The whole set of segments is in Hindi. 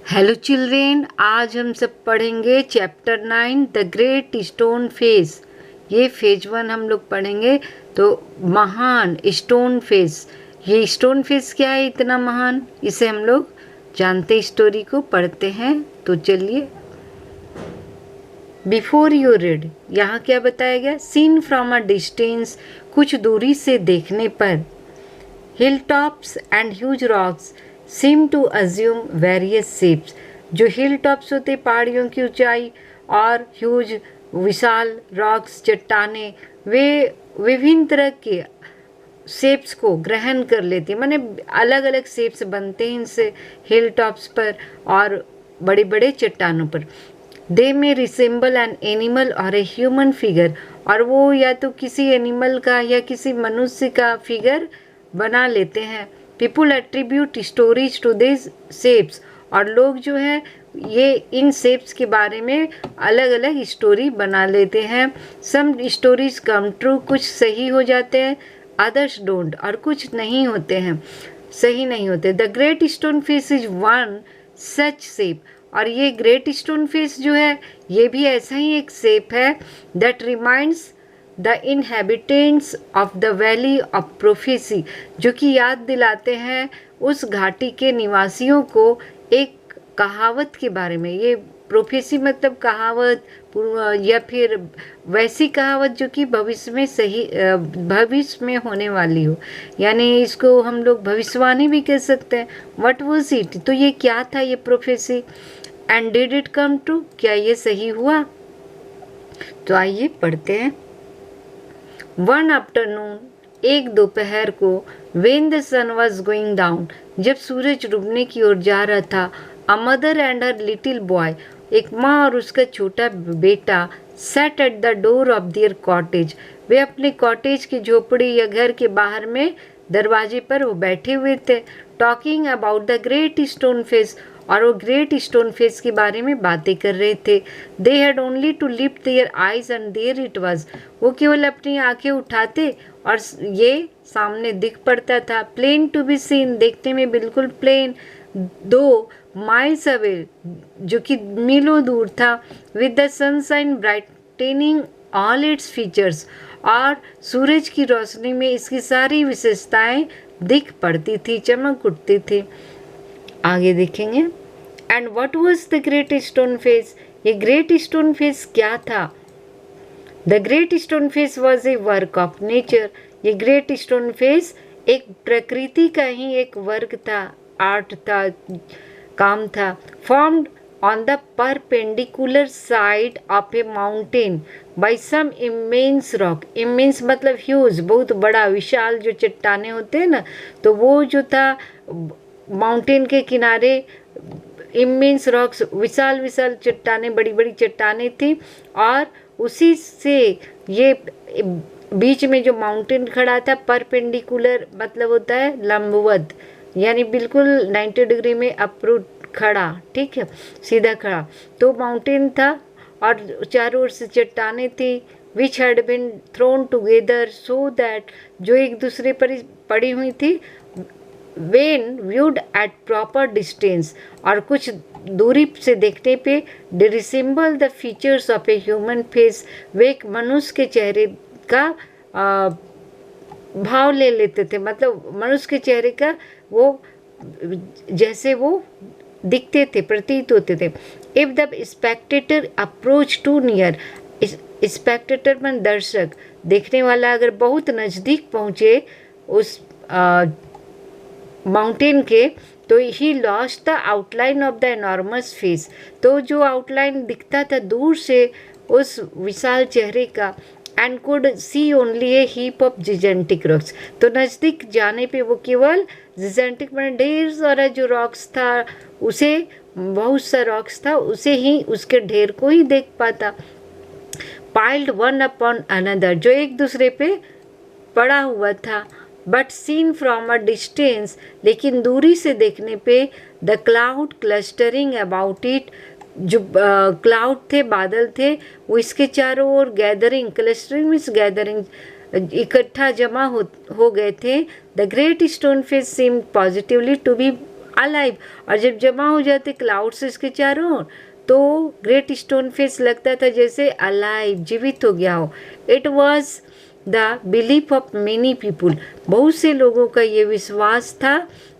हेलो चिल्ड्रेन, आज हम सब पढ़ेंगे chapter 9 the great stone face. ये फेज 1 हम लोग पढ़ेंगे। तो महान स्टोन फेस, ये स्टोन फेस क्या है इतना महान, इसे हम लोग जानते स्टोरी को पढ़ते हैं। तो चलिए, बिफोर यू रीड, यहाँ क्या बताया गया। सीन फ्रॉम अ डिस्टेंस, कुछ दूरी से देखने पर, hill tops and huge rocks seem to assume various shapes. जो हिल टॉप्स होते पहाड़ियों की ऊंचाई और ह्यूज विशाल रॉक्स चट्टाने, वे विभिन्न तरह के शेप्स को ग्रहण कर लेती है, माने अलग अलग शेप्स बनते हैं इनसे हिल टॉप्स पर और बड़े बड़े चट्टानों पर। दे में रिसेंबल एन एनिमल और ए ह्यूमन फिगर, और वो या तो किसी एनिमल का या किसी मनुष्य का फिगर बना लेते हैं। People attribute stories to this shapes, और लोग जो है ये इन शेप्स के बारे में अलग अलग स्टोरी बना लेते हैं। सम स्टोरीज कम ट्रू, कुछ सही हो जाते हैं, अदर्स डोंट, और कुछ नहीं होते हैं, सही नहीं होते। The great stone face is one such shape, और ये ग्रेट स्टोन फेस जो है ये भी ऐसा ही एक शेप है। That reminds the inhabitants of the valley of prophecy, जो कि याद दिलाते हैं उस घाटी के निवासियों को एक कहावत के बारे में। ये प्रोफेसी मतलब कहावत या फिर वैसी कहावत जो कि भविष्य में सही भविष्य में होने वाली हो, यानी इसको हम लोग भविष्यवाणी भी कह सकते हैं। व्हाट वाज इट, तो ये क्या था ये prophecy. And did it come true, क्या ये सही हुआ। तो आइए पढ़ते हैं। वन आफ्टरनून, एक दोपहर को, when the sun was going down, जब सूरज डूबने की ओर जा रहा था, a mother and her little boy, एक माँ और उसका छोटा बेटा, set at the door of their cottage, वे अपने कॉटेज की झोपड़ी या घर के बाहर में दरवाजे पर वो बैठे हुए थे। Talking about the great stone face, और वो ग्रेट स्टोन फेस के बारे में बातें कर रहे थे। They had only to lift their eyes and there it was, वो केवल अपनी आंखें उठाते और ये सामने दिख पड़ता था। प्लेन टू बी सीन, देखने में बिल्कुल प्लेन, दो माइल्स अवे, जो कि मीलों दूर था। With the sunshine brightening all its features, और सूरज की रोशनी में इसकी सारी विशेषताएं दिख पड़ती थी, चमक उठती थी। आगे देखेंगे। And what was the great stone face, ये ग्रेट स्टोन फेस क्या था। The great stone face was a work of nature, ये ग्रेट स्टोन फेस एक प्रकृति का ही एक वर्क था, आर्ट था, काम था। Formed on the perpendicular side of a mountain by some immense rock, immense मतलब ह्यूज, बहुत बड़ा विशाल जो चट्टाने होते हैं ना, तो वो जो था माउंटेन के किनारे इमेंस रॉक्स, विशाल विशाल चट्टाने, बड़ी बड़ी चट्टाने थी, और उसी से ये बीच में जो माउंटेन खड़ा था, परपेंडिकुलर मतलब होता है लंबवत, यानी बिल्कुल 90 डिग्री में अप्रूट खड़ा, ठीक है, सीधा खड़ा। तो माउंटेन था और चारों ओर से चट्टाने थी। Which had been thrown together so that, जो एक दूसरे पर पड़ी हुई थी। When viewed at proper distance, और कुछ दूरी से देखने पे, they resemble the features of a human face, वे एक मनुष्य के चेहरे का भाव ले लेते थे, मतलब मनुष्य के चेहरे का वो जैसे वो दिखते थे, प्रतीत होते थे। If the spectator approach too near, spectator में दर्शक, देखने वाला अगर बहुत नज़दीक पहुँचे उस माउंटेन के, तो he lost the outline of the enormous face, तो जो आउटलाइन दिखता था दूर से उस विशाल चेहरे का। And could see only a heap of gigantic rocks, तो नज़दीक जाने पे वो केवल जिजेंटिक में ढेर सारा जो रॉक्स था, उसे बहुत सा रॉक्स था, उसे ही, उसके ढेर को ही देख पाता। पाइल्ड वन अपॉन अनदर, जो एक दूसरे पे पड़ा हुआ था। But seen from a distance, लेकिन दूरी से देखने पे, the cloud clustering about it, जो क्लाउड थे, बादल थे, वो इसके चारों ओर गैदरिंग, क्लस्टरिंग मीन्स गैदरिंग, इकट्ठा जमा हो गए थे। The great stone face seem positively to be alive, और जब जमा हो जाते क्लाउड्स इसके चारों ओर तो ग्रेट स्टोन फेस लगता था जैसे अलाइव, जीवित हो गया हो। It was the belief of many people, बहुत से लोगों का ये विश्वास था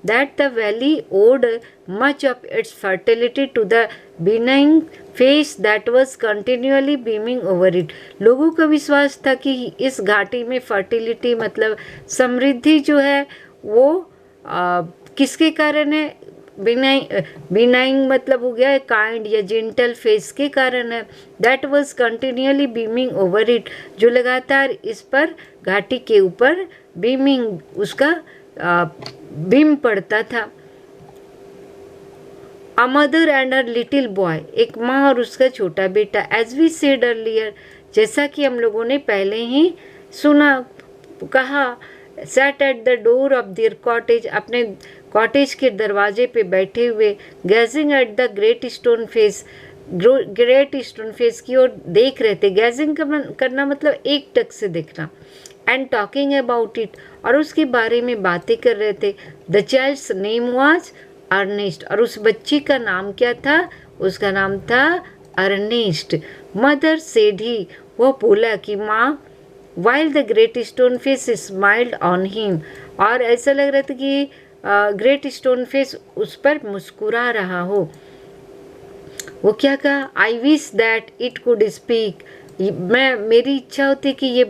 that the valley owed much of its fertility to the benign face that was continually beaming over it. लोगों का विश्वास था कि इस घाटी में फर्टिलिटी मतलब समृद्धि जो है वो किसके कारण है, बिनाइंग मतलब हो गया काइंड या जेंटल फेस के कारण है। That was continually beaming over it, जो लगातार इस पर घाटी के ऊपर बीमिंग उसका बीम पड़ता था। A mother and her little boy, एक माँ और उसका छोटा बेटा। एज वी सेड अर्लियर, जैसा कि हम लोगों ने पहले ही सुना कहा, sat at the door of their cottage, अपने कॉटेज के दरवाजे पे बैठे हुए, gazing at the great stone face, great stone face की ओर देख रहे थे। गैजिंग करना मतलब एक टक से देखना। एंड टॉकिंग अबाउट इट, और उसके बारे में बातें कर रहे थे। The child's name was Ernest, और उस बच्ची का नाम क्या था, उसका नाम था अर्नेस्ट। मदर सेड ही, वो बोला कि माँ, while the great stone face smiled on him, और ऐसा लग रहा था कि ग्रेट स्टोन फेस उस पर मुस्कुरा रहा हो। वो क्या कहा, I wish that it could speak, मेरी इच्छा होती कि ये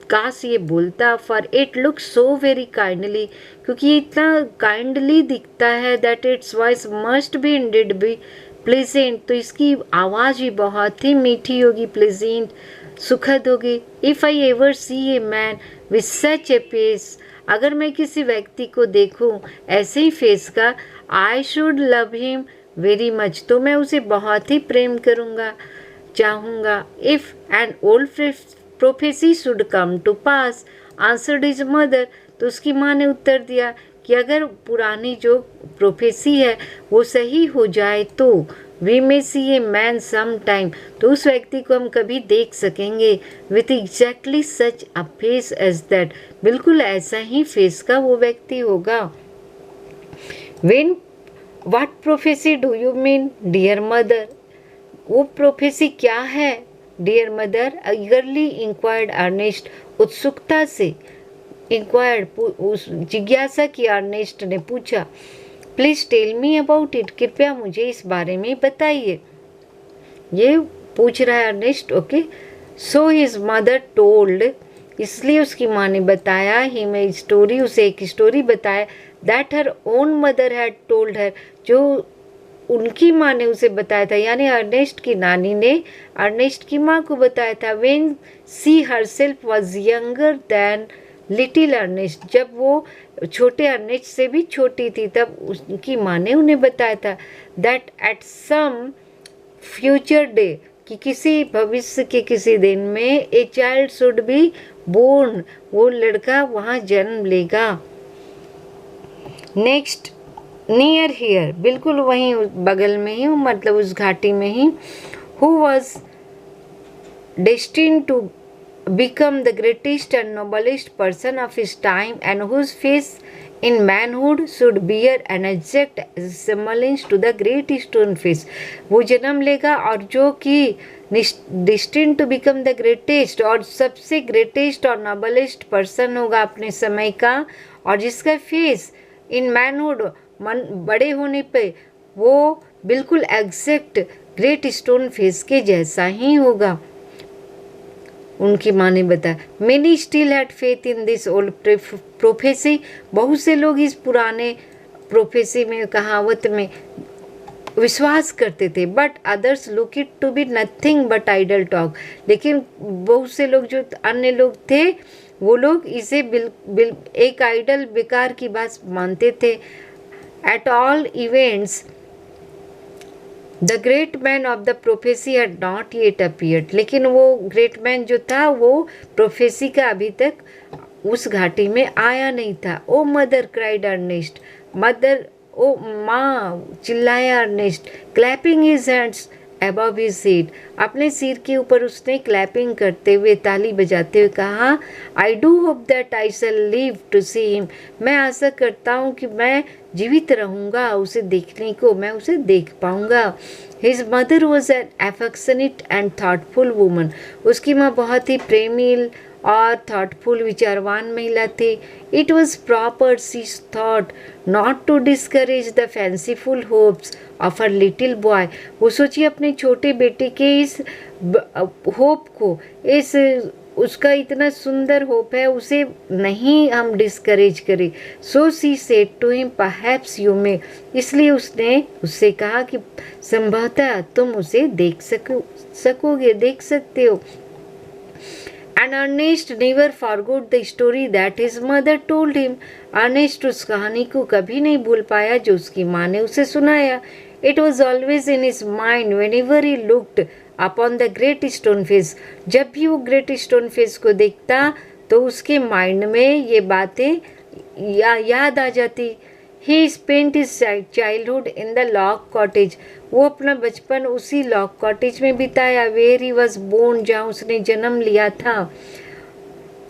काश ये बोलता। For it look so very kindly, क्योंकि ये इतना काइंडली दिखता है। That its voice must be indeed be pleasant, तो इसकी आवाज़ भी बहुत ही मीठी होगी, प्लेजेंट सुखद होगी। If I ever see a man with such A face, अगर मैं किसी व्यक्ति को देखूं ऐसे ही फेस का, I should love him very much, तो मैं उसे बहुत ही प्रेम करूँगा, चाहूँगा। If an old prophecy should come to pass, answered his mother, तो उसकी माँ ने उत्तर दिया कि अगर पुरानी जो प्रोफेसी है वो सही हो जाए तो we may see a man some time, तो उस व्यक्ति को हम कभी देख सकेंगे। With exactly such a face as that, बिल्कुल ऐसा ही फेस का वो व्यक्ति होगा। When what prophecy do you mean dear mother, वो प्रोफेसी क्या है dear mother, eagerly inquired Ernest, उत्सुकता से इंक्वायर्ड, जिज्ञासा की अर्नेस्ट ने पूछा। Please tell me about it, कृपया मुझे इस बारे में बताइए, ये पूछ रहा है Ernest. Okay, so his mother told, इसलिए उसकी माँ ने बताया, ही में स्टोरी, उसे एक स्टोरी बताया, that her own mother had told her, जो उनकी माँ ने उसे बताया था, यानी अर्नेस्ट की नानी ने अर्नेस्ट की माँ को बताया था। When she herself was younger than little Ernest, जब वो छोटे अर्नेस्ट से भी छोटी थी तब उनकी माँ ने उन्हें बताया था। That at some future day, कि किसी भविष्य के किसी दिन में a child should be born, वो लड़का वहाँ जन्म लेगा। नेक्स्ट, नियर हियर, बिल्कुल वहीं बगल में ही, मतलब उस घाटी में ही, who was destined to become the greatest and noblest person of his time, and whose face in manhood should bear an exact resemblance to the great stone face, वो जन्म लेगा और जो कि destined to become the greatest, और सबसे greatest और noblest person होगा अपने समय का, और जिसका फेस in manhood, मन बड़े होने पे, वो बिल्कुल एग्जैक्ट ग्रेट स्टोन फेस के जैसा ही होगा। उनकी माँ ने बताया। Many still had faith in this old prophecy, बहुत से लोग इस पुराने प्रोफेसी में, कहावत में विश्वास करते थे। But others look it to be nothing but idle talk, लेकिन बहुत से लोग जो अन्य लोग थे वो लोग इसे एक आइडल बेकार की बात मानते थे। At all events the great man of the prophecy had not yet appeared, लेकिन वो ग्रेट मैन जो था वो प्रोफेसी का अभी तक उस घाटी में आया नहीं था। Oh mother cried Ernest, mother, oh माँ चिल्लाया Ernest, clapping his hands, above his head. अपने सिर के ऊपर उसने क्लैपिंग करते हुए, ताली बजाते हुए कहा, I do hope that I shall live to see him. मैं आशा करता हूँ कि मैं जीवित रहूँगा उसे देखने को, मैं उसे देख पाऊँगा। His mother was an affectionate and thoughtful woman. उसकी माँ बहुत ही प्रेमिल और थॉटफुल विचारवान महिला थे। It was proper she thought not to discourage the fanciful hopes of her little boy. वो सोचिए अपने छोटे बेटे के इस होप को, इस उसका इतना सुंदर होप है, उसे नहीं हम डिस्करेज करें। So she said to him perhaps you may, इसलिए उसने उससे कहा कि संभवतः तुम उसे देख सकोगे, देख सकते हो। And Ernest never forgot the story that his mother told him. Ernest उस कहानी को कभी नहीं भूल पाया जो उसकी माँ ने उसे सुनाया। It was always in his mind whenever he looked upon the great stone face. जब भी वो ग्रेट स्टोन फेस को देखता तो उसके माइंड में ये बातें याद आ जाती। He spent his childhood in the log cottage. वो अपना बचपन उसी लॉग कॉटेज में बिताया। वेयर ही वॉज बोर्न, जहाँ उसने जन्म लिया था।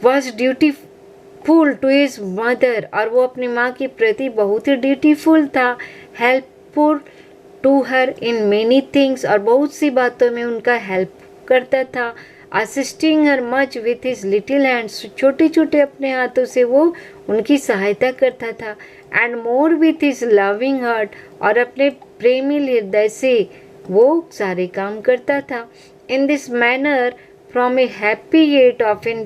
Was dutiful to his mother, और वो अपनी माँ के प्रति बहुत ही ड्यूटीफुल था। Helpful to her in many things, और बहुत सी बातों में उनका हेल्प करता था। Assisting her much with his little hands, छोटे छोटे अपने हाथों से वो उनकी सहायता करता था। And more with his loving heart, और अपने प्रेमी हृदय से वो सारे काम करता था। In this manner from A happy at of in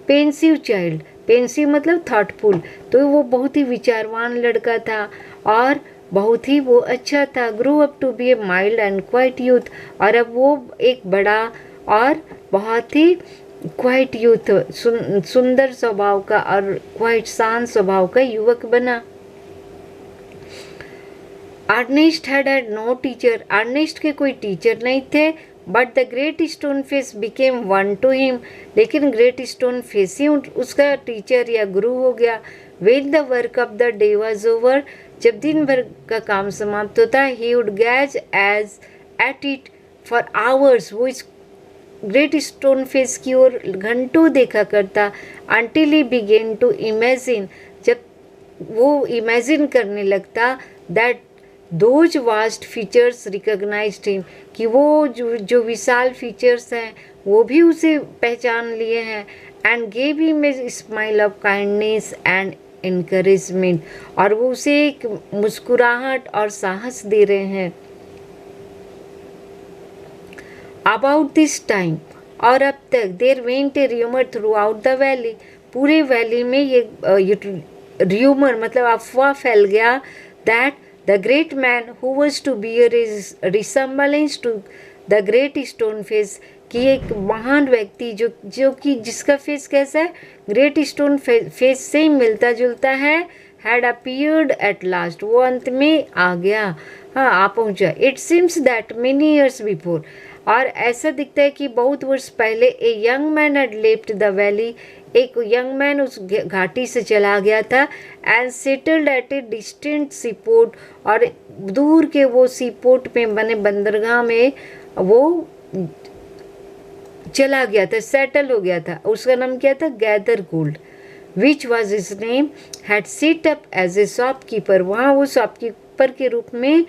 pensive child, pensive मतलब थॉटफुल, तो वो बहुत ही विचारवान लड़का था और बहुत ही वो अच्छा था। Grow up to be a mild and quiet youth, और अब वो एक बड़ा और बहुत ही क्वाइट यूथ, सुंदर स्वभाव का और क्वाइट शांत स्वभाव का युवक बना। Ernest had no teacher, Ernest के कोई टीचर नहीं थे। But the great stone face became one to him, लेकिन ग्रेट स्टोन फेस ही उसका टीचर या गुरु हो गया। When the work of the day was over, जब दिन भर का काम समाप्त होता, he would gaze as at it for hours, वो इस ग्रेट स्टोन फेस की ओर घंटों देखा करता। Until he began to imagine, जब वो इमेजिन करने लगता that those vast features recognised him, कि वो जो विशाल फीचर्स हैं वो भी उसे पहचान लिए हैं। And gave him a smile of kindness and encouragement, और वो उसे एक मुस्कुराहट और साहस दे रहे हैं। अबाउट दिस टाइम, और अब तक, there went a rumour throughout the valley, पूरे वैली में ये र्यूमर मतलब अफवाह फैल गया, that the great man who was to bear his resemblance to the great stone face, कि एक महान व्यक्ति जो कि जिसका फेस कैसा है, ग्रेट स्टोन फेस से ही मिलता जुलता है, हैड अपीयर्ड एट लास्ट, वो अंत में आ गया, हाँ आ पहुँचा। It seems that many years before, और ऐसा दिखता है कि बहुत वर्ष पहले a young man had left the valley, एक यंग मैन उस घाटी से चला गया था। And settled at a distant C port, और दूर के वो सीपोर्ट में बने बंदरगाह में वो चला गया था, सेटल हो गया था। उसका नाम क्या था? Gathergold, which was his name, had set up as a shopkeeper, वहाँ वो शॉपकीपर के रूप में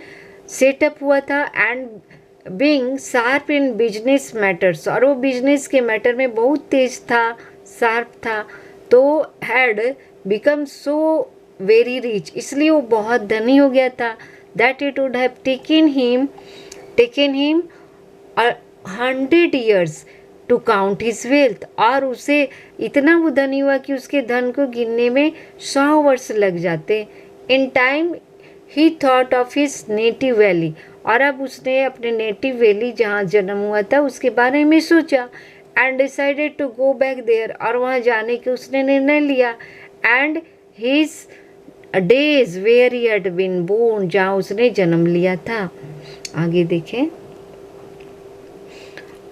सेटअप हुआ था। And being sharp in business matters, और वो बिजनेस के मैटर में बहुत तेज था, शार्प था। तो had become so very rich, इसलिए वो बहुत धनी हो गया था। That it would have taken him 100 years to count his wealth, और उसे इतना वो धनी हुआ कि उसके धन को गिनने में 100 वर्ष लग जाते। In time he thought of his native valley, और अब उसने अपने नेटिव वैली जहाँ जन्म हुआ था उसके बारे में सोचा। And decided to go back there, और वहाँ जाने के उसने निर्णय लिया। And his days where he had been born, जहाँ उसने जन्म लिया था। आगे देखें।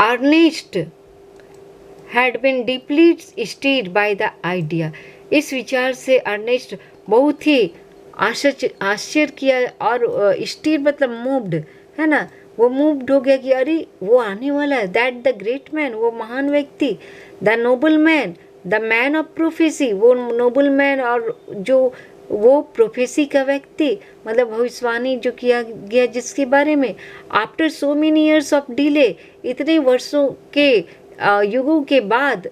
Ernest had been deeply stirred by the idea, इस विचार से अर्नेस्ट बहुत ही आश्चर्य किया, और स्टीर मतलब मूव्ड, है ना, वो मूव्ड हो गया कि अरे वो आने वाला है, दैट द ग्रेट मैन, वो महान व्यक्ति, the noble man, the man of prophecy, वो नोबल मैन और जो वो प्रोफेसी का व्यक्ति, मतलब भविष्यवाणी जो किया गया जिसके बारे में, after so many years of delay, इतने वर्षों के युगों के बाद,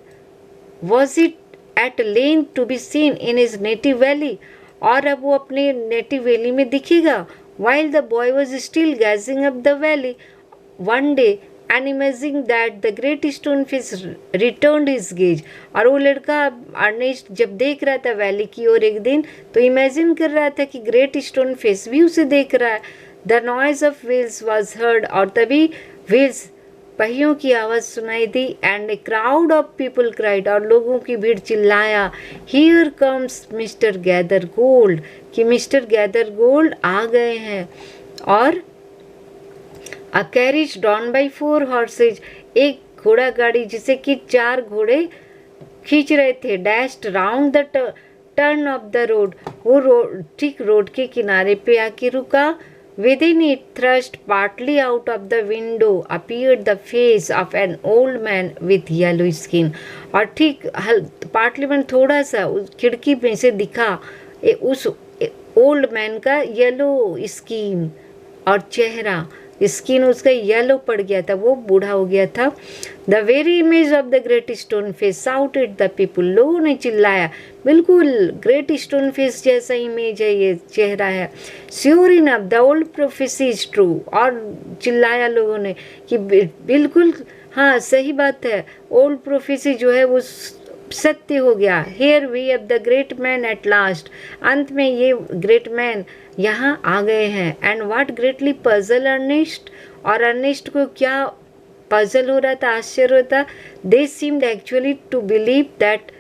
was it at length to be seen in his native valley, और अब वो अपने नेटिव वैली में दिखेगा। While the boy was still gazing up the valley one day and imaging that the great stone face return his gaze, और वो लड़का अर्नेस्ट जब देख रहा था वैली की ओर एक दिन, तो इमेजिन कर रहा था कि ग्रेट स्टोन फेस भी उसे देख रहा है। The noise of wheels was heard, और तभी व्हील्स पहियों की आवाज़ सुनाई दी, and a crowd of people cried, और लोगों की भीड़ चिल्लाया, here comes mister Gathergold, कि मिस्टर गैदर गोल्ड आ गए हैं। और a carriage drawn by 4 horses, एक घोड़ा गाड़ी जिसे कि 4 घोड़े खींच रहे थे, dashed round the turn off the road, वो रोड ठीक रोड के किनारे पे आके रुका। Within it, thrust partly out of the window, appeared the face of an old man with yellow skin. और ठीक पार्टली में थोड़ा सा उस खिड़की में से दिखा उस ओल्ड मैन का येलो स्किन और चेहरा, स्किन उसका येलो पड़ गया था, वो बूढ़ा हो गया था। The very image of the great stone face shouted the people, लोगों ने चिल्लाया, बिल्कुल ग्रेट स्टोन फेस जैसा इमेज है, ये चेहरा है। Sure enough the old prophecy is true, और चिल्लाया लोगों ने कि बिल्कुल हाँ सही बात है, ओल्ड प्रोफेसी जो है वो सत्य हो गया। Here we have the great man at last, अंत में ये ग्रेट मैन यहाँ आ गए हैं। And what greatly puzzle Ernest, और अर्नेस्ट को क्या पजल हो रहा था, आश्चर्य होता, they seemed actually to believe that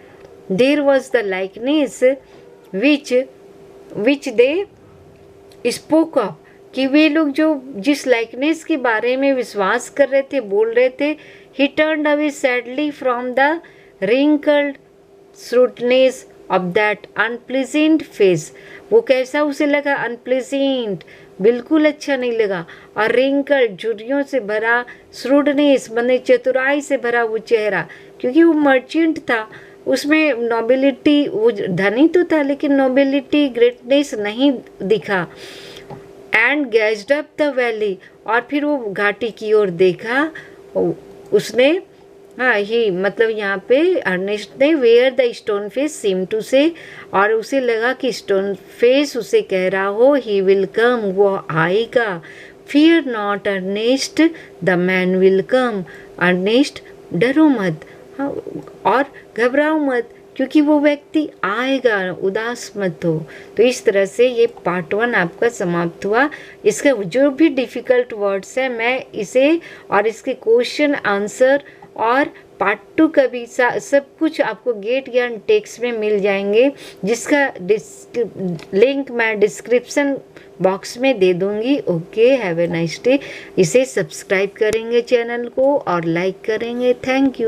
there was the likeness which they spoke of, कि वे लोग जो जिस लाइकनेस के बारे में विश्वास कर रहे थे, बोल रहे थे। ही turned away sadly from the wrinkled shrewdness of that unpleasant face, वो कैसा उसे लगा, अनप्लेजेंट, बिल्कुल अच्छा नहीं लगा, और wrinkled झुर्रियों से भरा, shrewdness बने चतुराई से भरा वो चेहरा, क्योंकि वो मर्चेंट था, उसमें नोबिलिटी, वो धनी तो था लेकिन नोबिलिटी ग्रेटनेस नहीं दिखा। एंड गैज्ड अप द वैली, और फिर वो घाटी की ओर देखा, उसने हाँ ही मतलब यहाँ पे अर्नेस्ट ने where the stone face seem to say, और उसे लगा कि स्टोन फेस उसे कह रहा हो ही विल कम, वो आएगा। Fear not Ernest the man will come, Ernest डरो मत, हाँ, और घबराओ मत, क्योंकि वो व्यक्ति आएगा, उदास मत हो। तो इस तरह से ये पार्ट 1 आपका समाप्त हुआ। इसका जो भी डिफ़िकल्ट वर्ड्स है मैं इसे और इसके क्वेश्चन आंसर और पार्ट 2 का भी सब कुछ आपको गेट ज्ञान टेक्स्ट में मिल जाएंगे, जिसका लिंक मैं डिस्क्रिप्शन बॉक्स में दे दूंगी। Okay, have a nice day. इसे सब्सक्राइब करेंगे चैनल को और लाइक करेंगे। Thank you.